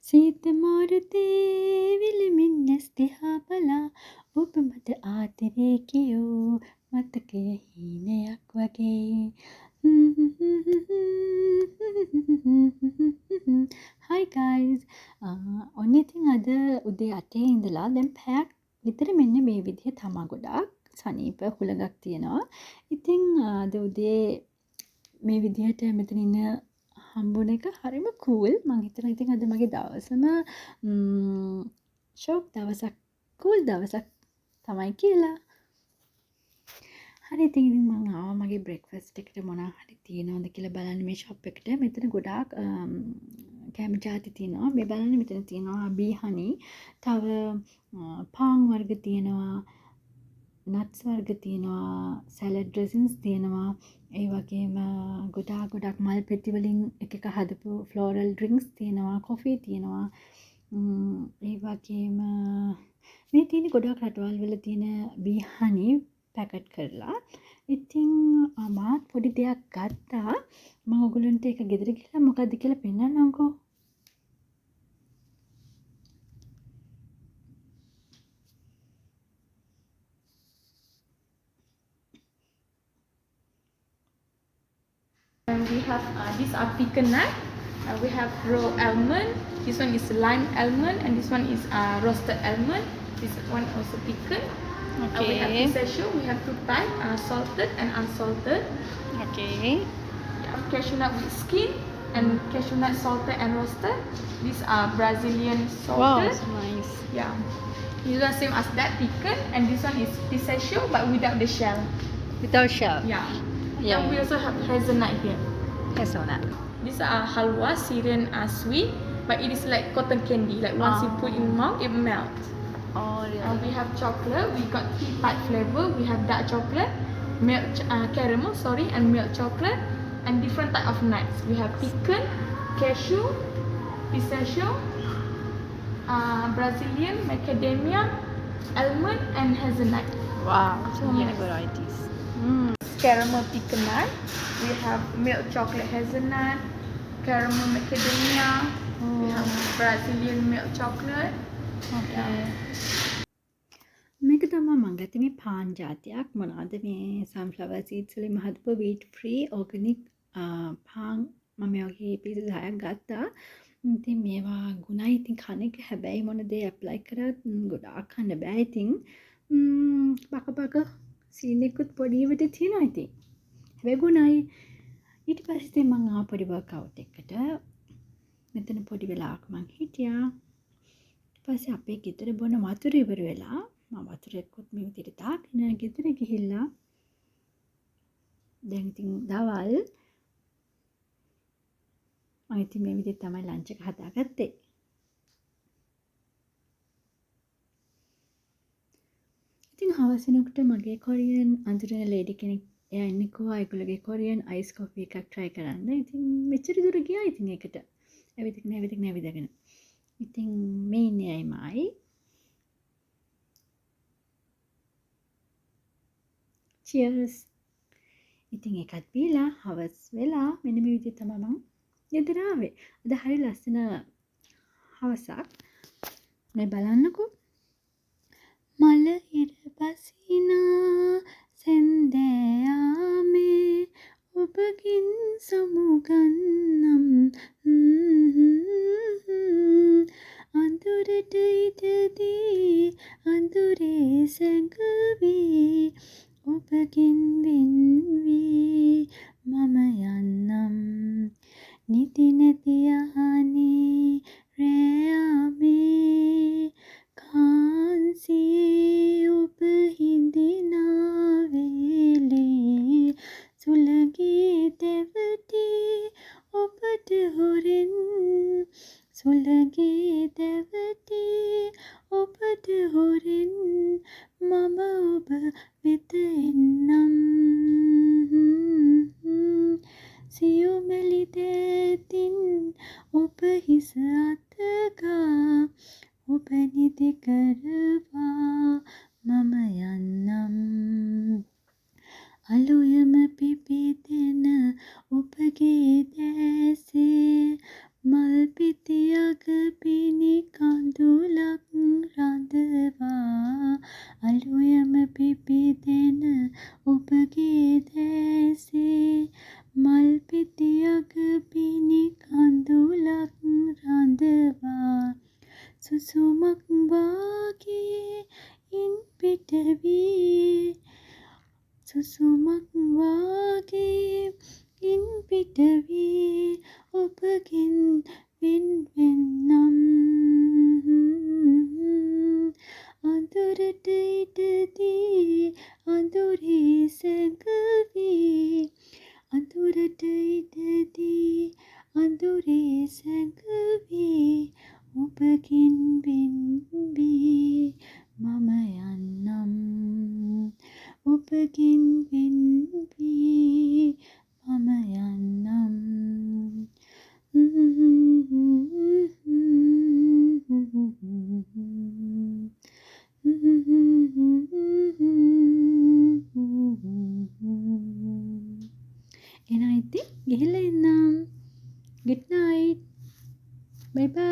සීත මාරුතේ විලමින් නැස් දිහා බලා ඔබ මට ආදරේ කියූ මතකය හීනයක් වගේ. Hi guys. ඔන්න ඉතින් අද උදේ 8 ඉඳලා දැන් පැයක් විතර මෙන්න මේ විදිහ තමා ගොඩාක් සනීප හුලඟක් තියෙනවා. ඉතින් අද උදේ මේ විදිහට මෙතන ඉන්න හම්බුන එක හරිම කූල්. මං හිතනවා ඉතින් අද මගේ දවසම ෂොක් දවසක් කූල් දවසක් තමයි කියලා. හරි ඉතින් මං ආවා මගේ බ්‍රෙක්ෆාස්ට් එකට මොනවා හරි තියෙනවද කියලා බලන්න මේ ෂොප් එකට. මෙතන ගොඩාක් කැම ජාති තියෙනවා. මේ බලන්න මෙතන තියෙනවා බී හනි. තව පාන් වර්ග තියෙනවා. නට්ස් වර්ග තියෙනවා. සැලඩ් ඩ්‍රෙසින්ස් තියෙනවා. ඒ වගේම ගොඩාක් මල් පෙති වලින් එක හදපු ෆ්ලෝරල් ඩ්‍රින්ක්ස් තියෙනවා. කොෆි තියෙනවා. ඒ වගේම මේ තියෙන ගොඩාක් රටවල් වල තියෙන බී හනි පැකට් කරලා. ඉතින් මාත් පොඩි දෙයක් ගත්තා. මම ඔයගොල්ලන්ට ඒක ගෙදර ගිහලා මොකද්ද කියලා පෙන්නන්නම්කෝ. And we have these are pecan nut. We have raw almond. This one is lime almond, and this one is roasted almond. This one also pecan. Okay. We have pistachio. We have two types, salted and unsalted. Okay. We have cashew nut with skin and cashew nut salted and roasted. These are Brazilian Wow, salted. it's nice. Yeah. These are same as that pecan, and this one is pistachio but without the shell. Without shell. Yeah. Yeah. And we also have hazelnut here. Hazelnut. These are halwa, Syrian sweet, but it is like cotton candy. Like once you put in mouth, it melts. Oh, really? We have chocolate. We got 3 type flavor. We have dark chocolate, milk caramel, sorry, and milk chocolate, and different type of nuts. We have pecan, cashew, pistachio, Brazilian, macadamia, almond, and hazelnut. Wow, so many Yes. varieties. Caramel pecan nut. We have milk chocolate hazelnut, caramel macadamia. We have Brazilian milk chocolate. Okay. මේක තමයි මම ගත්තේ මේ පාන් ජාතියක්. මොනවද මේ sunflower seeds වලින් හදපු wheat free organic පාන් මම මේ වගේ piece 10ක් ගත්තා. ඉතින් මේවා ගුණයි ඉතින් කන එක හැබැයි මොන දේ ඇප්ලයි කරත් ගොඩාක් කන්න බෑ ඉතින්. බක සීන් එකකුත් පොඩි විදිහට තියෙනවා ඉතින්. හැබැයි ගුණයි. ඊට පස්සේ ඉතින් මම ආව පොඩි workout එකකට. මෙතන පොඩි වෙලාවක් මං හිටියා. පස්සේ අපේ ගෙදර බොන වතුර ඉවර වෙලා මම වතුරෙකුත් මේ විදිහට දාගෙන ගෙදර ගිහිල්ලා දැන් ඉතින් දවල් මම ඉතින් මේ විදිහට තමයි ලන්ච් එක හදාගත්තේ. ඉතින් හවස වෙනකොට මගේ කොරියන් අඳුරන ලේඩි කෙනෙක් එයා ඉන්නේ කිව්වා ඒගොල්ලෝගේ කොරියන් අයිස් කොෆි එකක් try කරන්න. ඉතින් මෙච්චර දුර ගියා ඉතින් ඒකට. ඇවිදගෙන. ඉතින් මේ ඉන්නේ අයමයි. Cheers. ඉතින් ඒකත් බීලා හවස් වෙලා මෙන්න මේ විදිහට තමයි මම ගෙදර ආවේ. අද හරි ලස්සන හවසක්. මේ බලන්නකෝ. මල ඉර බසිනා සෙන්දෑයාමේ ඔබගින් සමුගන්නම් අඳුරට ඉඩදී අඳුරේ සැඟවී ඔබගින් වෙන්වී මම යන්නම් නිදි නැති යහනේ රෑයාමේ කාන්සියේ ඔබ හිඳිනා වේලේ සුළගේ දැවටී ඔබට හොරෙන් සුළගේ දැවටී ඔබට හොරෙන් මම ඔබ වෙත එන්නම් සියුමැලි දෑතින් ඔබ හිස අතගා ඔබ නිදි කරවා මම යන්නම් අලුයම පිපිදෙන ඔබගේ දැසේ මල් පිතියක පිණි කඳුලක් රඳවා අලුයම පිපිදෙන ඔබගේ දැසේ මල් පිතියක පිණි කඳුලක් රඳවා සුසුමක් වාගේ ඉන් පිට වී සුසුමක් වාගේ ඉන් පිට වී ඔබගෙන් වෙන් වෙන්නම් අඳුරට ඉඩදී අඳුරේ සැඟවී අඳුරට ඉඩදී අඳුරේ සැඟවී ඔබගෙන් වෙන් වී මම යන්නම් ඔබගෙන් වෙන් වී මම යන්නම් එහෙනම් ඉතින් ගිහිල්ලා එන්නම් good night bye bye